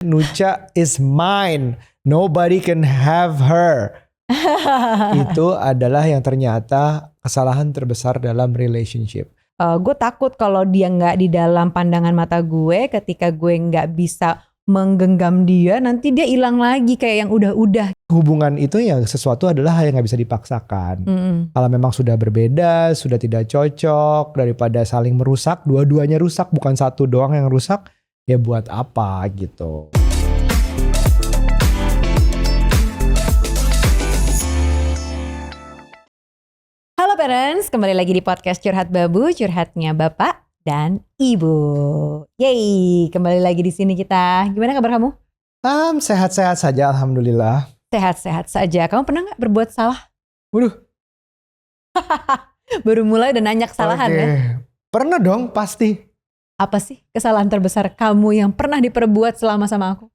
Nucha is mine, nobody can have her. Itu adalah yang ternyata kesalahan terbesar dalam relationship. Gue takut kalau dia gak di dalam pandangan mata gue, ketika gue gak bisa menggenggam dia, nanti dia hilang lagi kayak yang udah-udah. Hubungan itu yang sesuatu adalah hal yang gak bisa dipaksakan. Kalau memang sudah berbeda, sudah tidak cocok, daripada saling merusak, dua-duanya rusak, bukan satu doang yang rusak, ya buat apa gitu. Halo parents, kembali lagi di podcast Curhat Babu, curhatnya Bapak dan Ibu. Yeay, kembali lagi di sini kita. Gimana kabar kamu? Sehat-sehat saja, alhamdulillah. Sehat-sehat saja. Kamu pernah gak berbuat salah? Waduh. Baru mulai udah nanya kesalahan ya? Pernah dong, pasti. Apa sih kesalahan terbesar kamu yang pernah diperbuat selama sama aku?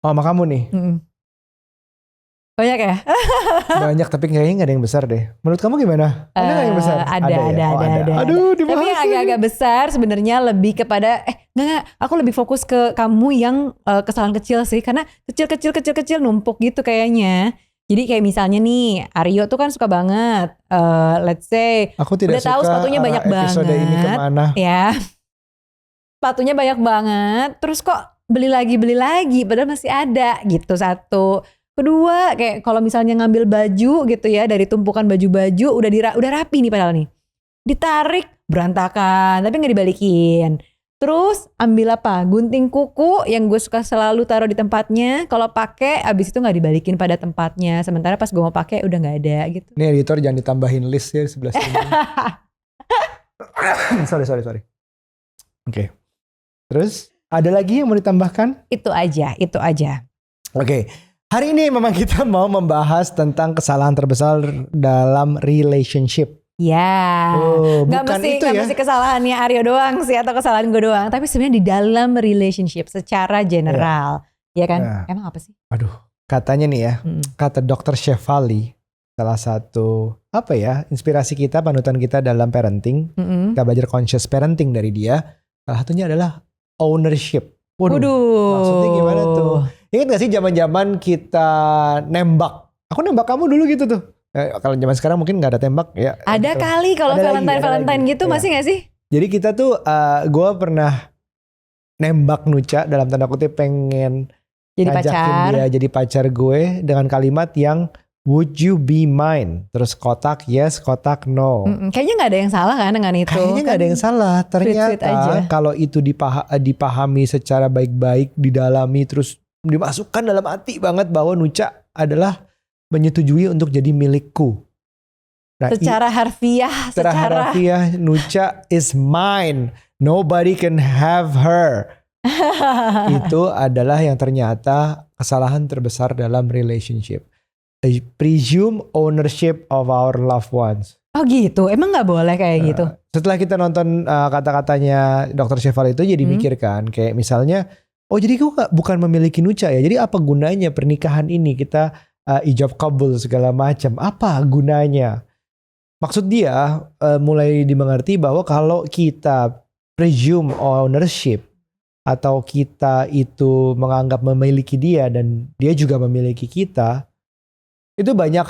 Oh, sama kamu nih. Banyak ya? Banyak, tapi kayaknya gak ada yang besar deh. Menurut kamu gimana? Ada gak yang besar? Ada. Aduh, Tapi yang agak-agak besar sebenarnya lebih kepada enggak, aku lebih fokus ke kamu yang kesalahan kecil sih, karena kecil numpuk gitu kayaknya. Jadi kayak misalnya nih, Aryo tuh kan suka banget, let's say, aku tidak udah tahu suka sepatunya banyak episode banget. Ini kemana? Ya, sepatunya banyak banget, terus kok beli lagi, padahal masih ada gitu, satu. Kedua, kayak kalau misalnya ngambil baju gitu ya, dari tumpukan baju-baju udah rapi nih padahal nih. Ditarik berantakan, tapi gak dibalikin. Terus ambil apa? Gunting kuku yang gue suka selalu taruh di tempatnya. Kalau pakai abis itu gak dibalikin pada tempatnya. Sementara pas gue mau pakai udah gak ada gitu. Nih editor jangan ditambahin list ya di sebelah sini. Sorry. Oke. Terus ada lagi yang mau ditambahkan? Itu aja. Oke. Hari ini memang kita mau membahas tentang kesalahan terbesar dalam relationship. Ya, bukan mesti kesalahannya Aryo doang sih atau kesalahan gue doang, tapi sebenarnya di dalam relationship secara general, ya kan? Emang apa sih? Aduh, katanya nih ya, kata Dr. Shefali, salah satu inspirasi kita, panutan kita dalam parenting, kita belajar conscious parenting dari dia. Salah satunya adalah ownership. Waduh. Maksudnya gimana tuh? Ingat gak sih zaman-zaman kita nembak? Aku nembak kamu dulu gitu tuh. Kalau zaman sekarang mungkin gak ada tembak ya. Ada gitu. Kali kalau Valentine gitu masih gak sih? Jadi kita tuh gue pernah nembak Nucha dalam tanda kutip pengen jadi ngajakin pacar. dia jadi pacar gue dengan kalimat yang would you be mine? Terus kotak yes, kotak no. Kayaknya gak ada yang salah kan dengan itu. Kayaknya gak ada yang salah. Ternyata kalau itu dipahami secara baik-baik, didalami terus dimasukkan dalam hati banget bahwa Nucha adalah menyetujui untuk jadi milikku. Nah, secara harfiah Nucha is mine, nobody can have her. Itu adalah yang ternyata kesalahan terbesar dalam relationship. Presume ownership of our loved ones. Oh gitu, emang gak boleh kayak gitu? Setelah kita nonton kata-katanya Dr. Shefali itu jadi mikir kan, kayak misalnya, oh jadi gue bukan memiliki Nucha ya, jadi apa gunanya pernikahan ini, kita ijab kabul segala macam, apa gunanya? Maksud dia mulai dimengerti bahwa kalau kita presume ownership atau kita itu menganggap memiliki dia dan dia juga memiliki kita, itu banyak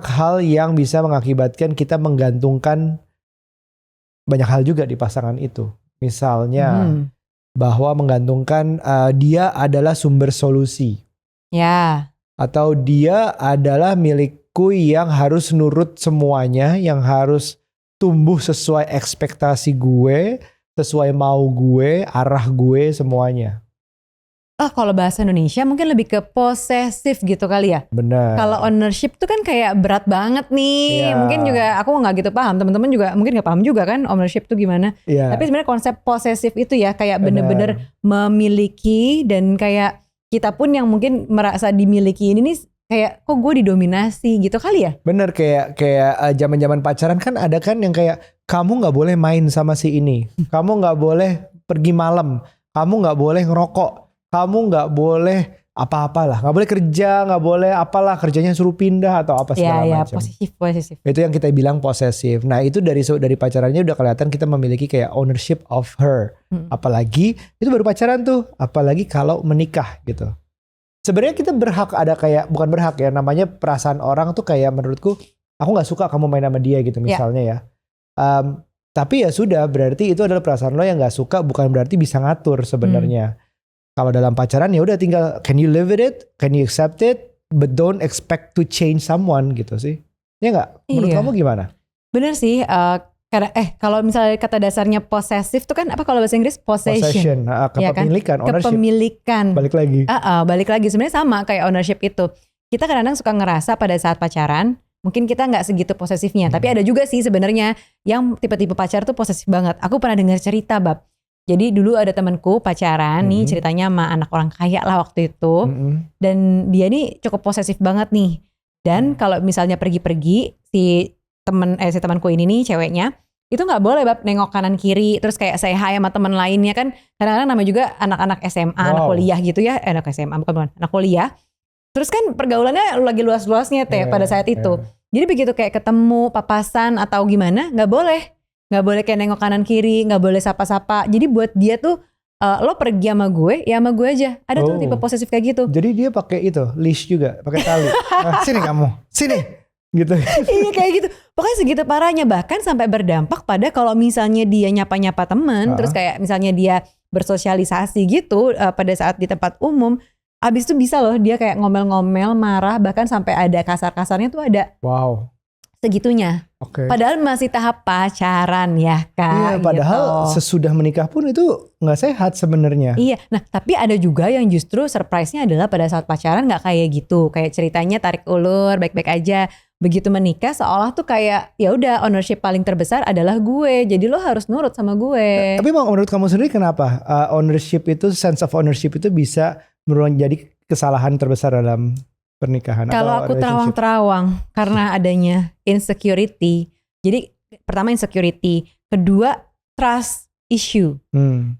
hal yang bisa mengakibatkan kita menggantungkan banyak hal juga di pasangan itu. Misalnya bahwa menggantungkan dia adalah sumber solusi. Ya. Atau dia adalah milikku yang harus nurut semuanya, yang harus tumbuh sesuai ekspektasi gue, sesuai mau gue, arah gue semuanya. Kalau bahasa Indonesia mungkin lebih ke posesif gitu kali ya. Benar. Kalau ownership tuh kan kayak berat banget nih. Mungkin juga aku gak gitu paham. Teman-teman juga mungkin gak paham juga kan ownership tuh gimana. Tapi sebenarnya konsep posesif itu ya kayak bener-bener memiliki, dan kayak kita pun yang mungkin merasa dimiliki ini nih kayak kok gue didominasi gitu kali ya. Bener, kayak zaman-zaman pacaran kan ada kan yang kayak kamu gak boleh main sama si ini. Kamu gak boleh pergi malam. Kamu gak boleh ngerokok. Kamu gak boleh apa-apalah, nggak boleh kerja, nggak boleh apalah, kerjanya suruh pindah atau apa segala Ya, macam. posesif. Itu yang kita bilang posesif. Nah itu dari pacarannya udah kelihatan kita memiliki kayak ownership of her. Apalagi itu baru pacaran tuh, apalagi kalau menikah gitu. Sebenarnya kita berhak ada kayak, bukan berhak ya, namanya perasaan orang tuh kayak menurutku, aku nggak suka kamu main sama dia gitu misalnya ya. Tapi ya sudah, berarti itu adalah perasaan lo yang nggak suka, bukan berarti bisa ngatur sebenarnya. Kalau dalam pacaran ya udah tinggal can you live with it, can you accept it, but don't expect to change someone gitu sih. Ya nggak? Menurut kamu gimana? Bener sih. Karena kalau misalnya kata dasarnya possessive tuh kan apa kalau bahasa Inggris possession. Kepemilikan, ya kan? ownership. Kepemilikan. Balik lagi. Balik lagi sebenarnya sama kayak ownership itu. Kita kadang-kadang suka ngerasa pada saat pacaran mungkin kita nggak segitu posesifnya. Tapi ada juga sih sebenarnya yang tipe-tipe pacar tuh posesif banget. Aku pernah dengar cerita Bab. Jadi dulu ada temanku pacaran nih ceritanya sama anak orang kaya lah waktu itu. Dan dia nih cukup posesif banget nih. Dan kalau misalnya pergi-pergi si temanku ini nih ceweknya itu nggak boleh Bab nengok kanan kiri terus kayak say hi sama teman lainnya kan kadang-kadang namanya juga anak-anak SMA, anak kuliah gitu ya, anak SMA bukan anak kuliah. Terus kan pergaulannya lagi luas-luasnya pada saat itu. Jadi begitu kayak ketemu papasan atau gimana nggak boleh kayak nengok kanan kiri, nggak boleh sapa-sapa. Jadi buat dia tuh lo pergi sama gue, ya sama gue aja. Ada tuh tipe posesif kayak gitu. Jadi dia pakai itu leash juga, pakai tali. Sini kamu, sini, gitu. Iya kayak gitu. Pokoknya segitu parahnya, bahkan sampai berdampak pada kalau misalnya dia nyapa-nyapa teman, terus kayak misalnya dia bersosialisasi gitu pada saat di tempat umum, abis itu bisa loh dia kayak ngomel-ngomel, marah, bahkan sampai ada kasar-kasarnya tuh ada. Wow. Segitunya. Padahal masih tahap pacaran ya Kak. Iya, padahal sesudah menikah pun itu nggak sehat sebenarnya. Iya, nah tapi ada juga yang justru surprise-nya adalah pada saat pacaran nggak kayak gitu. Kayak ceritanya tarik ulur, baik-baik aja. Begitu menikah seolah tuh kayak ya udah ownership paling terbesar adalah gue. Jadi lo harus nurut sama gue. Tapi menurut kamu sendiri kenapa ownership itu, sense of ownership itu bisa menjadi kesalahan terbesar dalam pernikahan? Kalau aku terawang-terawang karena adanya insecurity. Jadi pertama insecurity, kedua trust issue.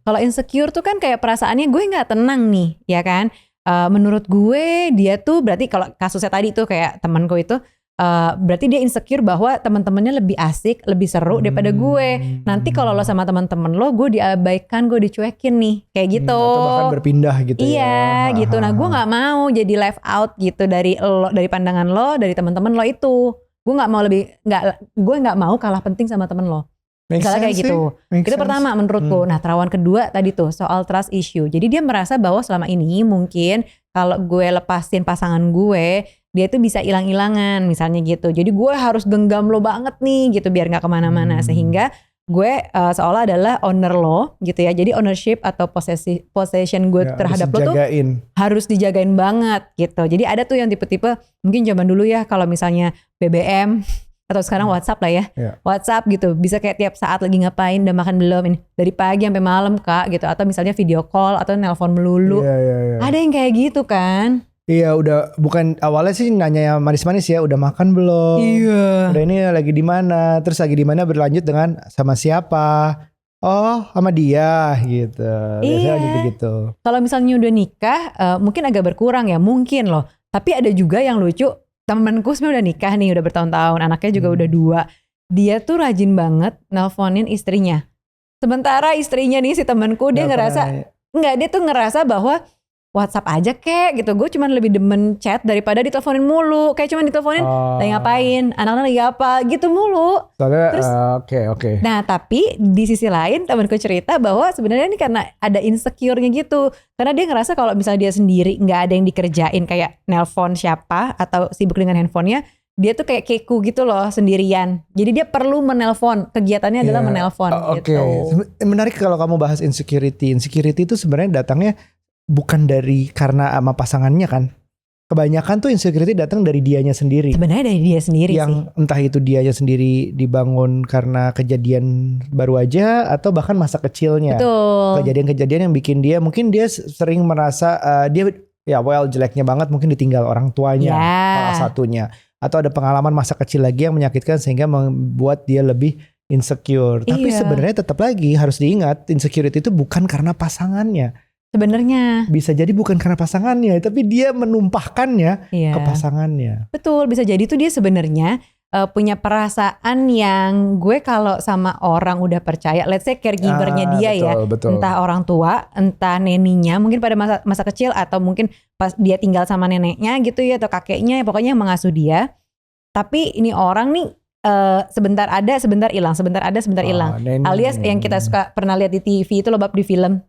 Kalau insecure tuh kan kayak perasaannya gue nggak tenang nih, ya kan? Menurut gue dia tuh berarti kalau kasusnya tadi tuh kayak temanku itu berarti dia insecure bahwa teman-temannya lebih asik, lebih seru daripada gue. Nanti kalau lo sama teman-teman lo, gue diabaikan, gue dicuekin nih, kayak gitu. Atau bahkan berpindah gitu ya. Iya, gitu. Nah, gue nggak mau jadi left out gitu dari lo, dari pandangan lo, dari teman-teman lo itu. Gue nggak mau kalah penting sama temen lo. Misalnya kayak gitu. Itu pertama menurutku. Nah, terawan kedua tadi tuh soal trust issue. Jadi dia merasa bahwa selama ini mungkin kalau gue lepasin pasangan gue, dia tuh bisa hilang-hilangan misalnya gitu. Jadi gue harus genggam lo banget nih gitu biar gak kemana-mana. Sehingga gue seolah adalah owner lo gitu ya. Jadi ownership atau possession gue terhadap lo tuh harus dijagain banget gitu. Jadi ada tuh yang tipe-tipe mungkin zaman dulu ya kalau misalnya BBM atau sekarang WhatsApp lah ya. WhatsApp gitu bisa kayak tiap saat lagi ngapain, udah makan belum, ini dari pagi sampai malam Kak gitu. Atau misalnya video call atau nelpon melulu. Ada yang kayak gitu kan. Iya udah, bukan awalnya sih nanya yang manis-manis ya, udah makan belum? Iya. Udah ini lagi di mana? Terus lagi di mana berlanjut dengan sama siapa? Oh, sama dia gitu. Biasanya gitu-gitu. Kalau misalnya udah nikah, mungkin agak berkurang ya, mungkin loh. Tapi ada juga yang lucu, temenku sebenarnya udah nikah nih, udah bertahun-tahun, anaknya juga udah 2. Dia tuh rajin banget nelponin istrinya. Sementara istrinya nih si temenku dia dia tuh ngerasa bahwa WhatsApp aja kek gitu. Gue cuman lebih demen chat daripada diteleponin mulu. Kayak cuman diteleponin lagi ngapain, anak-anak lagi apa gitu mulu. Soalnya terus oke. Nah tapi di sisi lain temanku cerita bahwa sebenarnya ini karena ada insecure-nya gitu. Karena dia ngerasa kalau misalnya dia sendiri gak ada yang dikerjain kayak nelpon siapa atau sibuk dengan handphonenya, dia tuh kayak keku gitu loh sendirian. Jadi dia perlu menelpon. Kegiatannya adalah menelpon gitu. Menarik kalau kamu bahas insecurity. Insecurity itu sebenarnya datangnya bukan dari karena sama pasangannya kan. Kebanyakan tuh insecurity datang dari dianya sendiri. Sebenarnya dari dia sendiri yang sih. Entah itu dianya sendiri dibangun karena kejadian baru aja atau bahkan masa kecilnya. Betul. Kejadian-kejadian yang bikin dia, mungkin dia sering merasa dia jeleknya banget mungkin ditinggal orang tuanya salah satunya. Atau ada pengalaman masa kecil lagi yang menyakitkan sehingga membuat dia lebih insecure. Tapi sebenarnya tetap lagi harus diingat insecurity itu bukan karena pasangannya. Sebenarnya. Bisa jadi bukan karena pasangannya, tapi dia menumpahkannya Iya. ke pasangannya. Betul, bisa jadi tuh dia sebenarnya punya perasaan yang gue kalau sama orang udah percaya, let's say caregivernya dia ya, Betul. entah orang tua, entah neninya, mungkin pada masa kecil atau mungkin pas dia tinggal sama neneknya gitu ya atau kakeknya, pokoknya yang mengasuh dia. Tapi ini orang nih sebentar ada, sebentar hilang, sebentar ada, sebentar hilang. Alias yang kita suka pernah lihat di TV itu loh, bab di film.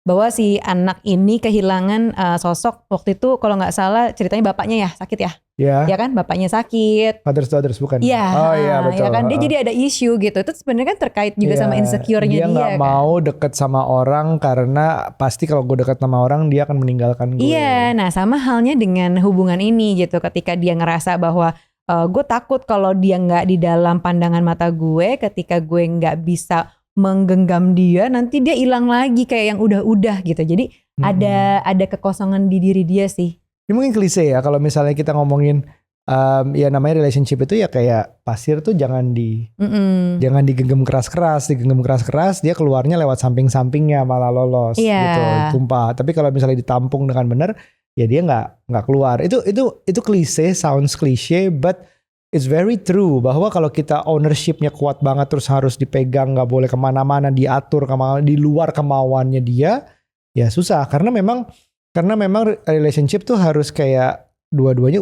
Bahwa si anak ini kehilangan sosok waktu itu kalau nggak salah ceritanya bapaknya ya sakit ya. Ya kan bapaknya sakit. Fathers Daughters bukan? Iya. Oh iya betul. Ya kan dia jadi ada isu gitu. Itu sebenarnya kan terkait juga sama insecure-nya dia. Dia nggak mau deket sama orang karena pasti kalau gue deket sama orang dia akan meninggalkan gue. Iya. Nah sama halnya dengan hubungan ini gitu. Ketika dia ngerasa bahwa gue takut kalau dia nggak di dalam pandangan mata gue, ketika gue nggak bisa menggenggam dia, nanti dia hilang lagi kayak yang udah-udah gitu. Jadi ada kekosongan di diri dia sih. Ini mungkin klise ya kalau misalnya kita ngomongin ya namanya relationship itu ya kayak pasir tuh jangan digenggam keras-keras, dia keluarnya lewat samping-sampingnya malah lolos gitu, tumpah. Tapi kalau misalnya ditampung dengan benar, ya dia nggak keluar. Itu klise, sounds cliche, but it's very true bahwa kalau kita ownershipnya kuat banget terus harus dipegang, nggak boleh kemana-mana, diatur di luar kemauannya dia, ya susah karena memang relationship tuh harus kayak dua-duanya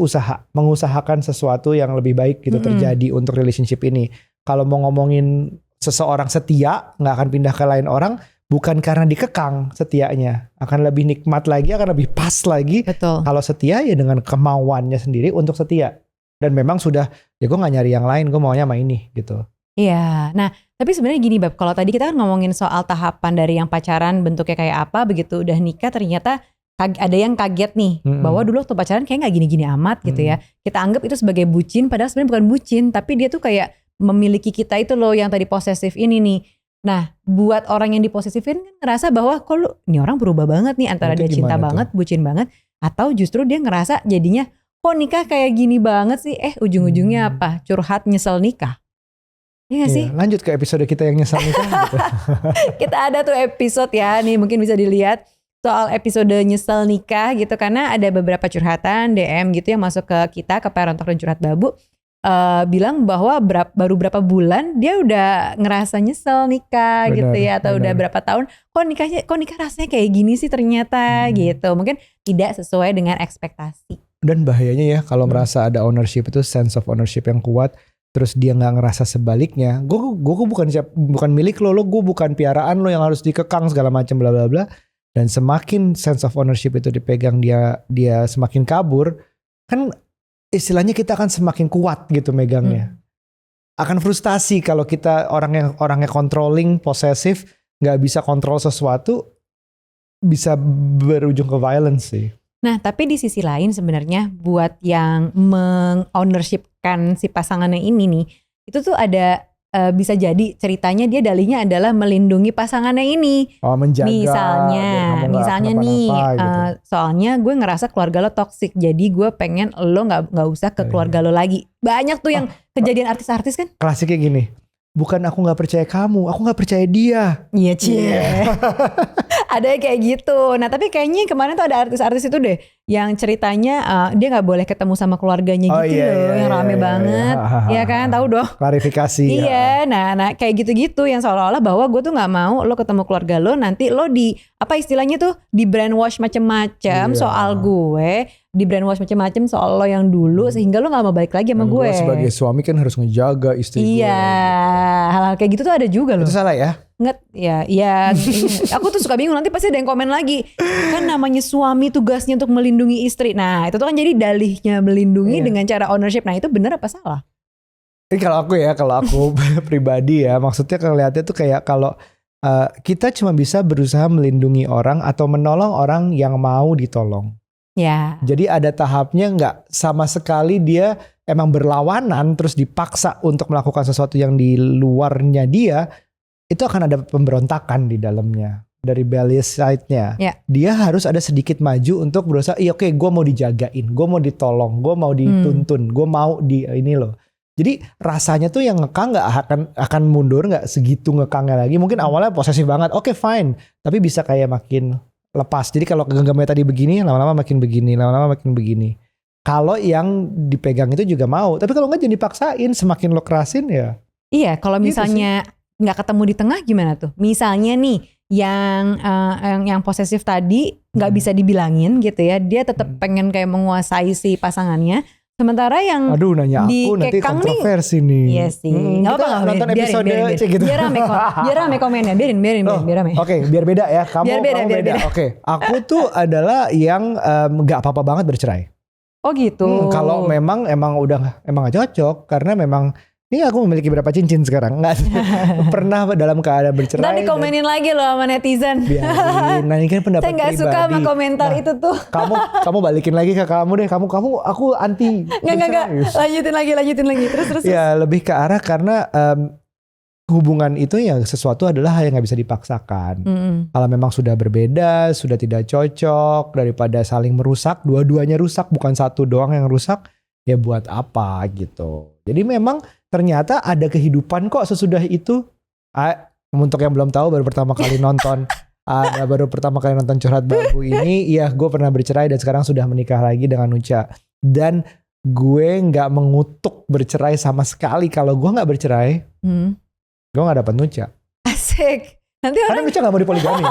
mengusahakan sesuatu yang lebih baik gitu terjadi untuk relationship ini. Kalau mau ngomongin seseorang setia nggak akan pindah ke lain orang bukan karena dikekang setianya, akan lebih nikmat lagi, akan lebih pas lagi. Betul. Kalau setia ya dengan kemauannya sendiri untuk setia. Dan memang sudah ya gue gak nyari yang lain, gue maunya sama ini gitu. Iya, nah tapi sebenarnya gini Bab, kalau tadi kita kan ngomongin soal tahapan dari yang pacaran bentuknya kayak apa, begitu udah nikah ternyata ada yang kaget nih bahwa dulu waktu pacaran kayak gak gini-gini amat gitu ya. Kita anggap itu sebagai bucin, padahal sebenarnya bukan bucin, tapi dia tuh kayak memiliki kita itu loh yang tadi posesif ini nih. Nah buat orang yang diposesifin kan ngerasa bahwa kok lu ini orang berubah banget nih, antara dia cinta banget, bucin banget, atau justru dia ngerasa jadinya kok nikah kayak gini banget sih, ujung-ujungnya apa? Curhat nyesel nikah. Iya gak sih? Lanjut ke episode kita yang nyesel nikah gitu. Kita ada tuh episode ya, nih mungkin bisa dilihat soal episode nyesel nikah gitu, karena ada beberapa curhatan DM gitu yang masuk ke kita, ke Parent Talk dan Curhat Babu, bilang bahwa baru berapa bulan dia udah ngerasa nyesel nikah gitu ya, atau udah berapa tahun kok nikah rasanya kayak gini sih ternyata gitu, mungkin tidak sesuai dengan ekspektasi. Dan bahayanya ya kalau merasa ada ownership itu, sense of ownership yang kuat, terus dia nggak ngerasa sebaliknya, gue bukan milik lo gue bukan piaraan lo yang harus dikekang segala macam bla bla bla. Dan semakin sense of ownership itu dipegang, dia semakin kabur, kan istilahnya kita akan semakin kuat gitu megangnya. Akan frustasi kalau kita orangnya controlling, posesif, nggak bisa kontrol sesuatu, bisa berujung ke violence sih. Nah tapi di sisi lain sebenarnya buat yang meng-ownershipkan si pasangannya ini nih, itu tuh ada bisa jadi ceritanya dia dalihnya adalah melindungi pasangannya ini. Menjaga. Misalnya nih, gitu. Soalnya gue ngerasa keluarga lo toksik, jadi gue pengen lo nggak usah ke keluarga lo lagi. Banyak tuh yang kejadian artis-artis kan. Klasiknya gini, bukan aku nggak percaya kamu, aku nggak percaya dia. Iya Ada kayak gitu. Nah tapi kayaknya kemarin tuh ada artis-artis itu deh yang ceritanya dia nggak boleh ketemu sama keluarganya gitu loh, yang rame banget, ya kan, tahu dong. Klarifikasi. Iya, nah kayak gitu-gitu yang seolah-olah bahwa gue tuh nggak mau lo ketemu keluarga lo, nanti lo di apa istilahnya tuh di brainwash macem-macem soal gue, di brainwash macem-macem soal lo yang dulu, sehingga lo nggak mau balik lagi sama gue. Sebagai suami kan harus ngejaga istri gue. Iya, hal-hal kayak gitu tuh ada juga loh. Itu salah ya? Nggak, ya. Aku tuh suka bingung, nanti pasti ada yang komen lagi. Kan namanya suami tugasnya untuk melindungi istri. Nah itu tuh kan jadi dalihnya melindungi dengan cara ownership. Nah itu benar apa salah? Ini kalau aku pribadi ya, maksudnya ngeliatnya tuh kayak kalau kita cuma bisa berusaha melindungi orang atau menolong orang yang mau ditolong. Ya. Jadi ada tahapnya, nggak sama sekali dia emang berlawanan terus dipaksa untuk melakukan sesuatu yang di luarnya dia, itu akan ada pemberontakan di dalamnya. Dari rebellious side-nya. Dia harus ada sedikit maju untuk berusaha, oke, gue mau dijagain, gue mau ditolong, gue mau dituntun, gue mau di ini loh. Jadi rasanya tuh yang ngekang nggak akan mundur, nggak segitu ngekangnya lagi. Mungkin awalnya posesif banget, oke fine, tapi bisa kayak makin lepas. Jadi kalau genggamnya tadi begini, lama-lama makin begini, lama-lama makin begini. Kalau yang dipegang itu juga mau, tapi kalau nggak jangan dipaksain, semakin lo kerasin ya. Iya, kalau Gitu misalnya nggak ketemu di tengah gimana tuh? Misalnya nih yang posesif tadi nggak bisa dibilangin gitu ya, dia tetap pengen kayak menguasai si pasangannya. Sementara yang Aduh nanya aku nanti dikekang kontroversi nih. Iya sih. Nggak Kita apa-apa, nonton biarin, episode biarin. gitu. Biar rame komennya, biarin rame. Oke, biar beda ya. Kamu Biar beda. Oke, aku tuh adalah yang nggak apa-apa banget bercerai. Oh gitu. Kalau emang gak cocok karena memang ini aku memiliki berapa cincin sekarang nggak pernah dalam keadaan bercerai. Ntar dikomenin lagi loh sama netizen. Biarin, nah ini kan pendapat Saya nggak pribadi. suka sama komentar itu tuh. Kamu balikin lagi ke kamu deh. Aku anti. Nggak. Lanjutin lagi. Terus. Ya lebih ke arah karena hubungan itu ya sesuatu adalah hal yang nggak bisa dipaksakan. Kalau memang sudah berbeda, sudah tidak cocok, daripada saling merusak, dua-duanya rusak, bukan satu doang yang rusak, ya buat apa gitu. Jadi memang ternyata ada kehidupan kok sesudah itu. Untuk yang belum tahu baru pertama kali nonton Curhat Bambu ini, ya gue pernah bercerai dan sekarang sudah menikah lagi dengan Nucha. Dan gue nggak mengutuk bercerai sama sekali. Kalau gue nggak bercerai, gue gak dapet Nucha. Asik. Nanti karena Nucha gak mau dipoligami.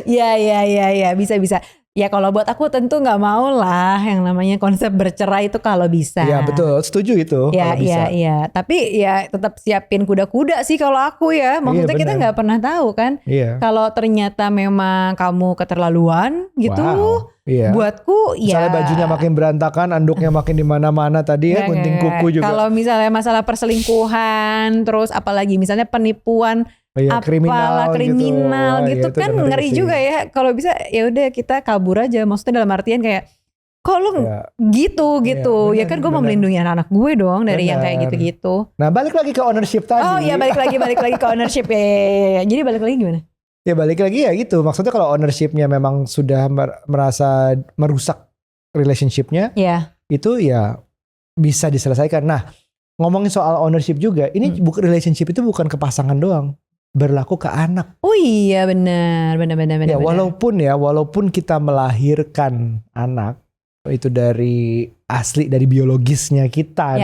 Iya, bisa. Ya kalau buat aku tentu gak mau lah yang namanya konsep bercerai itu kalau bisa. Iya betul, setuju itu kalau bisa. Iya. Tapi ya tetap siapin kuda-kuda sih kalau aku ya. Maksudnya kita gak pernah tahu kan. Iya. Kalau ternyata memang kamu keterlaluan gitu. Wow. Iya. Buatku ya. Misalnya bajunya makin berantakan, anduknya makin di mana-mana tadi ya, gunting kuku juga. Kalau misalnya masalah perselingkuhan, terus apalagi misalnya penipuan, kriminal gitu kan ngeri juga ya. Kalau bisa ya udah kita kabur aja. Maksudnya dalam artian kayak kok lu gitu. Ya kan gue mau melindungi anak gue dong dari yang kayak gitu-gitu. Nah balik lagi ke ownership tadi. Oh iya balik lagi ke ownership ya. Jadi balik lagi gimana? Ya balik lagi ya gitu. Maksudnya kalau ownershipnya memang sudah merasa merusak relationshipnya, itu ya bisa diselesaikan. Nah ngomongin soal ownership juga, ini relationship itu bukan ke pasangan doang, berlaku ke anak. Oh iya benar. Ya walaupun kita melahirkan anak itu dari biologisnya kita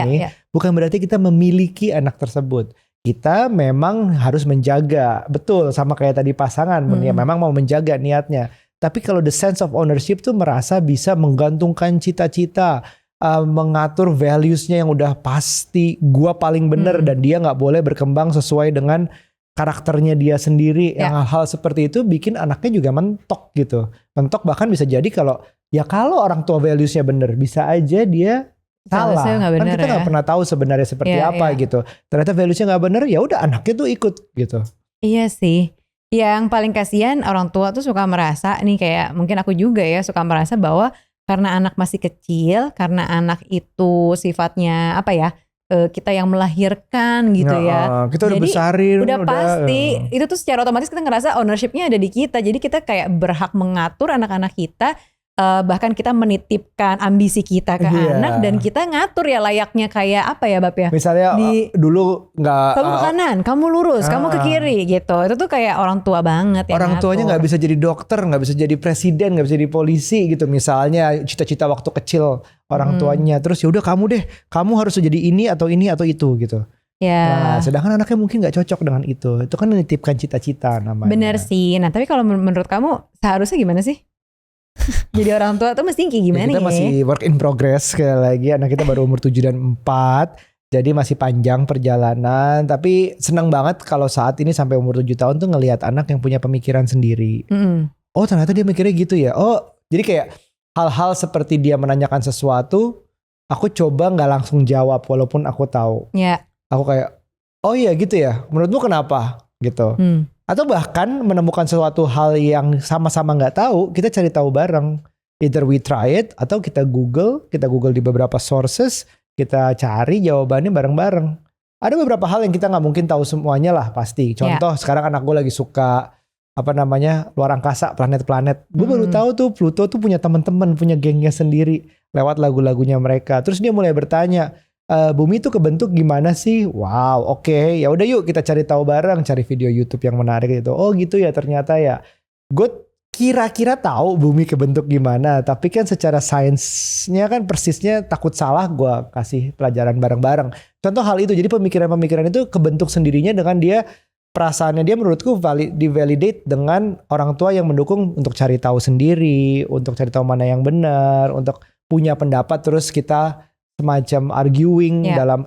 bukan berarti kita memiliki anak tersebut. Kita memang harus menjaga, betul sama kayak tadi pasangan, ya memang mau menjaga niatnya. Tapi kalau the sense of ownership tuh merasa bisa menggantungkan cita-cita, mengatur values-nya yang udah pasti, gua paling bener dan dia nggak boleh berkembang sesuai dengan karakternya dia sendiri. Yang hal-hal seperti itu bikin anaknya juga mentok gitu. Mentok bahkan bisa jadi kalau orang tua values-nya bener, bisa aja dia salah. Kan kita nggak pernah tahu sebenarnya seperti apa gitu. Ternyata values-nya nggak bener, ya udah anaknya tuh ikut gitu. Iya sih. Yang paling kasihan orang tua tuh suka merasa nih, kayak mungkin aku juga ya suka merasa bahwa karena anak masih kecil, karena anak itu sifatnya kita yang melahirkan gitu ya. Kita udah besarin. Udah pasti itu tuh secara otomatis kita ngerasa ownership-nya ada di kita. Jadi kita kayak berhak mengatur anak-anak kita. Bahkan kita menitipkan ambisi kita ke anak dan kita ngatur ya layaknya kayak apa ya Bab ya. Misalnya dulu nggak. Kamu ke kanan, kamu lurus, kamu ke kiri gitu. Itu tuh kayak orang tua banget ya. Orang tuanya nggak bisa jadi dokter, nggak bisa jadi presiden, nggak bisa jadi polisi gitu. Misalnya cita-cita waktu kecil orang tuanya. Terus ya udah kamu harus jadi ini atau itu gitu. Ya. Nah, sedangkan anaknya mungkin nggak cocok dengan itu. Itu kan menitipkan cita-cita namanya. Bener sih. Nah tapi kalau menurut kamu seharusnya gimana sih? Jadi orang tua tuh mesti kayak gimana ya? Kita masih work in progress sekali lagi. Anak kita baru umur 7 dan 4. Jadi masih panjang perjalanan. Tapi senang banget kalau saat ini sampai umur 7 tahun tuh ngelihat anak yang punya pemikiran sendiri. Oh ternyata dia mikirnya gitu ya. Oh jadi kayak hal-hal seperti dia menanyakan sesuatu, aku coba gak langsung jawab walaupun aku tahu. Aku kayak oh iya gitu ya, menurutmu kenapa gitu. Atau bahkan menemukan sesuatu hal yang sama-sama gak tahu, kita cari tahu bareng. Either we try it atau kita Google di beberapa sources, kita cari jawabannya bareng-bareng. Ada beberapa hal yang kita gak mungkin tahu semuanya lah pasti. Contoh sekarang anak gue lagi suka luar angkasa, planet-planet. Gue baru tahu tuh Pluto tuh punya teman-teman, punya gengnya sendiri lewat lagu-lagunya mereka. Terus dia mulai bertanya, bumi itu kebentuk gimana sih? Wow, oke. Ya udah yuk kita cari tahu bareng, cari video YouTube yang menarik gitu. Oh gitu ya ternyata ya. Gue kira-kira tahu bumi kebentuk gimana, tapi kan secara sainsnya kan persisnya takut salah, gue kasih pelajaran bareng-bareng. Contoh hal itu, jadi pemikiran-pemikiran itu kebentuk sendirinya dengan dia, perasaannya dia menurutku divalidate dengan orang tua yang mendukung untuk cari tahu sendiri, untuk cari tahu mana yang benar, untuk punya pendapat, terus kita semacam arguing dalam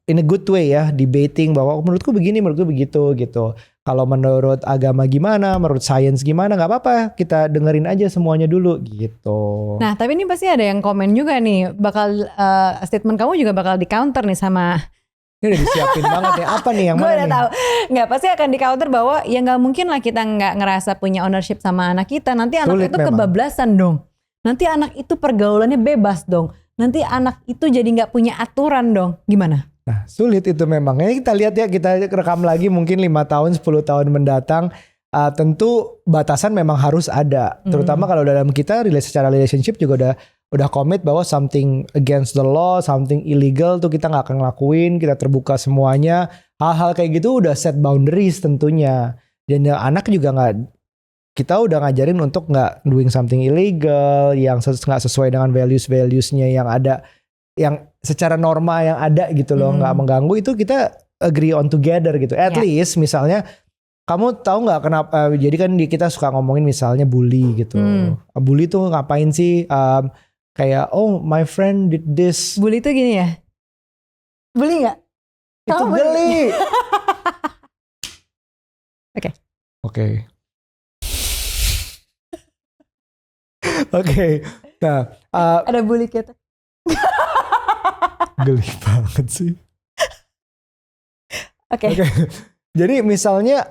in a good way ya, debating bahwa menurutku begini, menurutku begitu gitu. Kalau menurut agama gimana, menurut sains gimana, nggak apa-apa, kita dengerin aja semuanya dulu gitu. Nah tapi ini pasti ada yang komen juga nih, bakal statement kamu juga bakal di counter nih sama. Ini udah disiapin banget ya, apa nih yang Gue mana udah nih? tahu, nggak pasti akan di counter bahwa ya nggak mungkin lah kita nggak ngerasa punya ownership sama anak kita. Nanti anak Sulit itu memang. kebablasan dong. Nanti anak itu pergaulannya bebas dong. Nanti anak itu jadi nggak punya aturan dong. Gimana? Nah sulit itu memang. Ini kita lihat ya, kita rekam lagi mungkin 5 tahun, 10 tahun mendatang. Tentu batasan memang harus ada. Terutama kalau dalam kita secara relationship juga udah komit bahwa something against the law, something illegal tuh kita gak akan ngelakuin. Kita terbuka semuanya. Hal-hal kayak gitu udah set boundaries tentunya. Dan yang anak juga kita udah ngajarin untuk gak doing something illegal, yang gak sesuai dengan values-valuesnya yang ada, yang secara norma yang ada gitu loh, gak mengganggu, itu kita agree on together gitu. At least misalnya, kamu tahu nggak kenapa? Jadi kan kita suka ngomongin misalnya bully gitu. Bully tuh ngapain sih? Kayak my friend did this. Bully tuh gini ya? Bully nggak? Itu geli. Oke. Nah, ada bully kita. geli banget sih. Oke. Jadi misalnya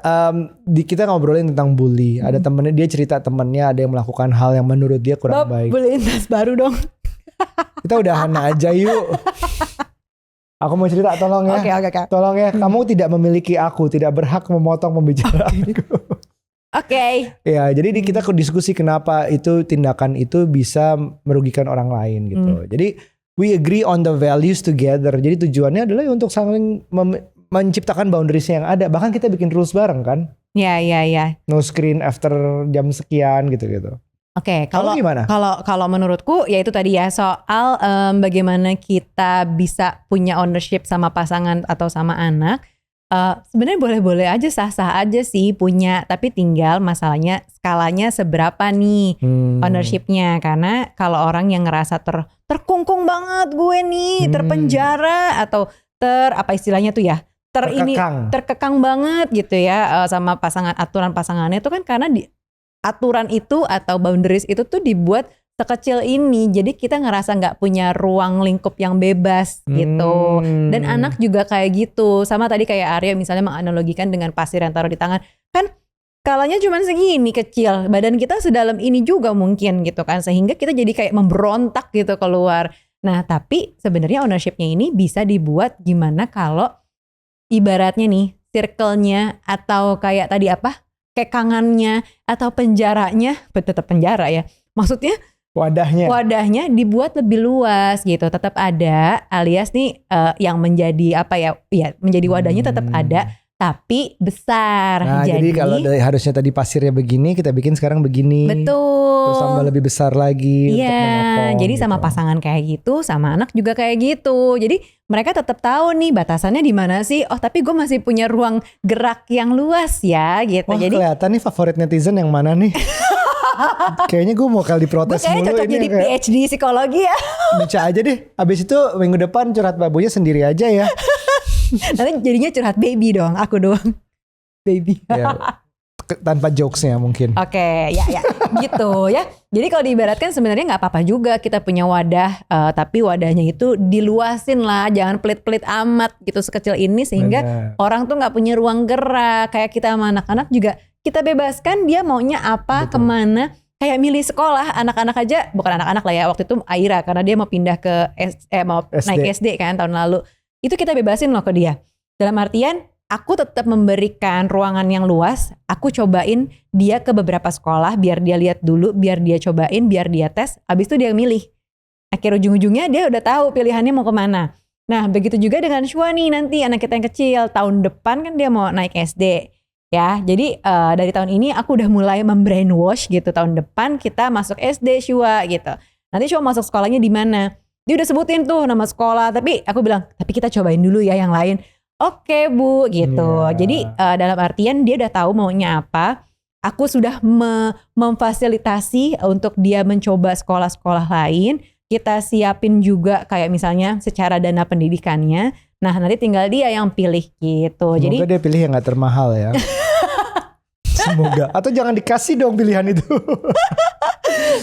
kita ngobrolin tentang bully, ada temennya, dia cerita temennya ada yang melakukan hal yang menurut dia kurang baik. Bullying tas baru dong. Kita udahan aja yuk. Aku mau cerita, tolong ya. Oke. Tolong ya, kamu tidak memiliki aku, tidak berhak memotong pembicaraanku. Oke. Ya, jadi kita diskusi kenapa tindakan itu bisa merugikan orang lain gitu. Jadi we agree on the values together. Jadi tujuannya adalah untuk saling menciptakan boundaries yang ada. Bahkan kita bikin rules bareng kan. Ya. No screen after jam sekian gitu-gitu. Oke, gimana? Kalau menurutku ya itu tadi ya soal bagaimana kita bisa punya ownership sama pasangan atau sama anak. Sebenarnya boleh-boleh aja, sah-sah aja sih punya, tapi tinggal masalahnya skalanya seberapa nih ownershipnya. Karena kalau orang yang ngerasa terkungkung banget gue nih, terpenjara atau apa istilahnya tuh ya? Terkekang banget gitu ya sama aturan pasangannya itu kan karena aturan itu atau boundaries itu tuh dibuat sekecil ini, jadi kita ngerasa nggak punya ruang lingkup yang bebas gitu. Dan anak juga kayak gitu, sama tadi kayak Arya misalnya menganalogikan dengan pasir yang taruh di tangan, kan skalanya cuma segini kecil, badan kita sedalam ini juga mungkin gitu kan, sehingga kita jadi kayak memberontak gitu keluar. Nah tapi sebenarnya ownershipnya ini bisa dibuat gimana kalau ibaratnya nih circle-nya atau kayak tadi kekangannya atau penjaranya, tetap penjara ya. Maksudnya wadahnya dibuat lebih luas gitu. Tetap ada, alias nih yang menjadi menjadi wadahnya tetap ada, tapi besar. Nah, jadi kalau harusnya tadi pasirnya begini, kita bikin sekarang begini. Betul. Terus tambah lebih besar lagi. Iya, jadi gitu. Sama pasangan kayak gitu, sama anak juga kayak gitu. Jadi mereka tetap tahu nih batasannya di mana sih. Oh, tapi gue masih punya ruang gerak yang luas ya, gitu. Wah, jadi kelihatan nih favorit netizen yang mana nih? Kayaknya gue mau kali diprotes mulu ini. Kayaknya cocok jadi PhD psikologi ya. Baca aja deh. Abis itu minggu depan curhat babunya sendiri aja ya. Nanti jadinya curhat baby dong, aku doang. Baby. Ya, tanpa jokesnya mungkin. Oke, ya gitu ya. Jadi kalau diibaratkan sebenarnya nggak apa-apa juga kita punya wadah, tapi wadahnya itu diluasin lah, jangan pelit-pelit amat gitu sekecil ini sehingga orang tuh nggak punya ruang gerak. Kayak kita sama anak-anak juga kita bebaskan dia maunya apa, kemana. Kayak milih sekolah, anak-anak aja, bukan anak-anak lah ya, waktu itu Aira karena dia mau pindah ke naik SD kan tahun lalu. Itu kita bebasin loh ke dia. Dalam artian aku tetap memberikan ruangan yang luas. Aku cobain dia ke beberapa sekolah biar dia lihat dulu, biar dia cobain, biar dia tes. Abis itu dia milih. Akhir ujung-ujungnya dia udah tahu pilihannya mau kemana. Nah begitu juga dengan Shua nih, nanti anak kita yang kecil tahun depan kan dia mau naik SD ya. Jadi dari tahun ini aku udah mulai membrainwash gitu, tahun depan kita masuk SD Shua gitu. Nanti Shua masuk sekolahnya di mana? Dia udah sebutin tuh nama sekolah, tapi aku bilang tapi kita cobain dulu ya yang lain. Oke Bu gitu. Jadi dalam artian dia udah tahu maunya apa. Aku sudah memfasilitasi untuk dia mencoba sekolah-sekolah lain. Kita siapin juga kayak misalnya secara dana pendidikannya. Nah nanti tinggal dia yang pilih gitu. Semoga Jadi dia pilih yang gak termahal ya. Semoga. Atau jangan dikasih dong pilihan itu.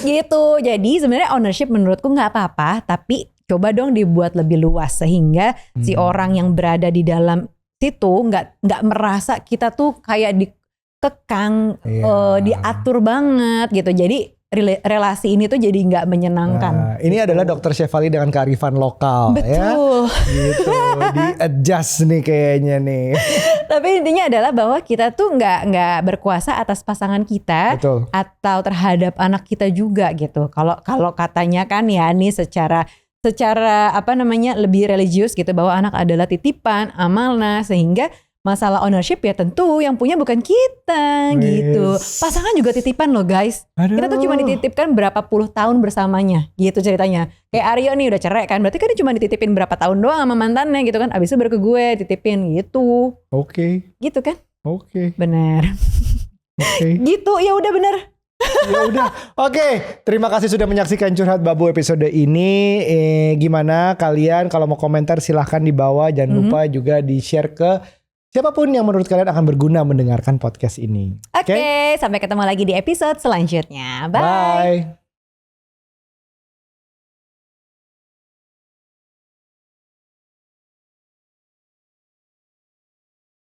gitu. Jadi sebenarnya ownership menurutku nggak apa-apa, tapi coba dong dibuat lebih luas sehingga si orang yang berada di dalam situ nggak merasa kita tuh kayak dikekang, diatur banget gitu. Jadi relasi ini tuh jadi nggak menyenangkan. Nah, ini adalah Dokter Syefali dengan kearifan lokal. Betul. Ya. Gitu, di adjust nih kayaknya nih. Tapi intinya adalah bahwa kita tuh nggak berkuasa atas pasangan kita. Betul. Atau terhadap anak kita juga gitu. Kalau katanya kan ya nih secara apa namanya lebih religius gitu, bahwa anak adalah titipan, amanah, sehingga masalah ownership ya tentu yang punya bukan kita gitu. Pasangan juga titipan loh guys. Aduh. Kita tuh cuma dititipkan berapa puluh tahun bersamanya gitu ceritanya. Kayak Aryo nih udah cerai kan, berarti kan dia cuma dititipin berapa tahun doang sama mantannya gitu kan. Abis itu baru ke gue titipin gitu. Oke. Gitu kan? Oke. Bener. Oke. Gitu ya udah bener. Ya udah. Oke, terima kasih sudah menyaksikan Curhat Babu episode ini. Gimana kalian kalau mau komentar silahkan di bawah. Jangan lupa juga di-share ke siapapun yang menurut kalian akan berguna mendengarkan podcast ini. Oke, sampai ketemu lagi di episode selanjutnya. Bye. Bye.